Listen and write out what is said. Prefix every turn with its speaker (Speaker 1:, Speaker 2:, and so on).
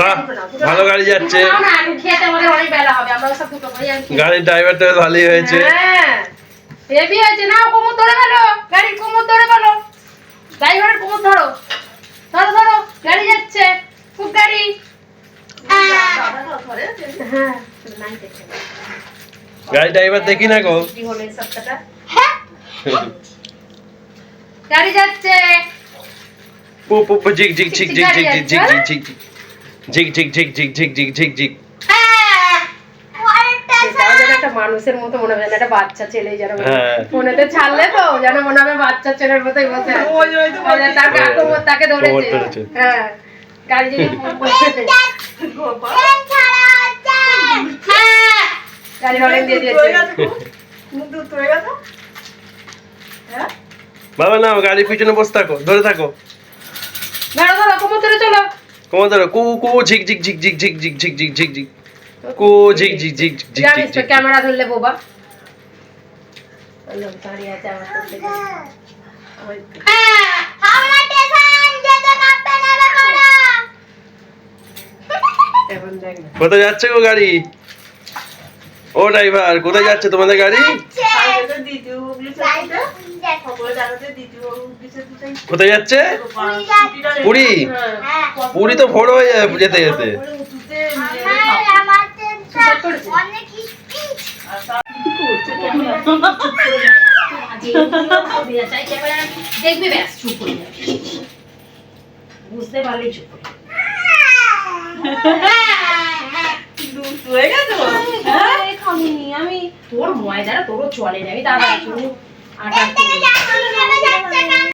Speaker 1: বাহ, ভালো গাড়ি যাচ্ছে। গাড়ির ড্রাইভারটা ভালোই হয়েছে।
Speaker 2: হেভি হয়েছে। নাও কোমর ধরে ফেলো, গাড়ির কোমর ধরে ফেলো, ড্রাইভারের কোমর ধরো, ধরো ধরো, গাড়ি যাচ্ছে, খুব গাড়ি।
Speaker 1: গাড়ি ড্রাইভার দেখি না গো।
Speaker 2: গাড়ি যাচ্ছে।
Speaker 1: পু পু পু ঝিক ঝিক ঝিক ঝিক ঝিক ঝিক ঝিক ঝিক ঝিক ঝিক ঝিক ঝিক ঝিক ঝিক ঝিক ঝিক।
Speaker 2: একটা মানুষের মতো মনে হবে, একটা বাচ্চা ছেলে যেন ফোনেতে ছাড়লে তো যেন মনে হবে বাচ্চা ছেলের মতোই বসে আছে, তাকে ধরেছে। হ্যাঁ, গাড়ি যদি গাড়ি হরেন দিয়ে দিয়েছে।
Speaker 1: বাবা নাও, গাড়ির পিছনে বসে থাকো, ধরে থাকো,
Speaker 2: ধরো ধরো, কোমর ধরে চলো,
Speaker 1: কোমর ধরো। কু কু ঝিক ঝিক ঝিক ঝিক ঝিক ঝিক ঝিক ঝিক ঝিক ঝিক কু ঝিক ঝিক ঝিক ঝিক
Speaker 2: জানিস তো
Speaker 1: ঝিক।
Speaker 2: ক্যামেরা ধরলে বোবা। দাঁড়িয়ে আছে আমার সাথে।
Speaker 1: কোথায় যাচ্ছে গো গাড়ি? ও ড্রাইভার, কোথায় যাচ্ছে তোমাদের গাড়ি? কোথায় যাচ্ছে? পুরী? পুরী তো ভোর হয়ে যাবে যেতে যেতে।
Speaker 2: দেখবি ব্যাস চুপ করে যাবে, বুঝতে পারলেই চুপ করে আমি তোর ময়দাটা তোরও চলে যাবি দাদা।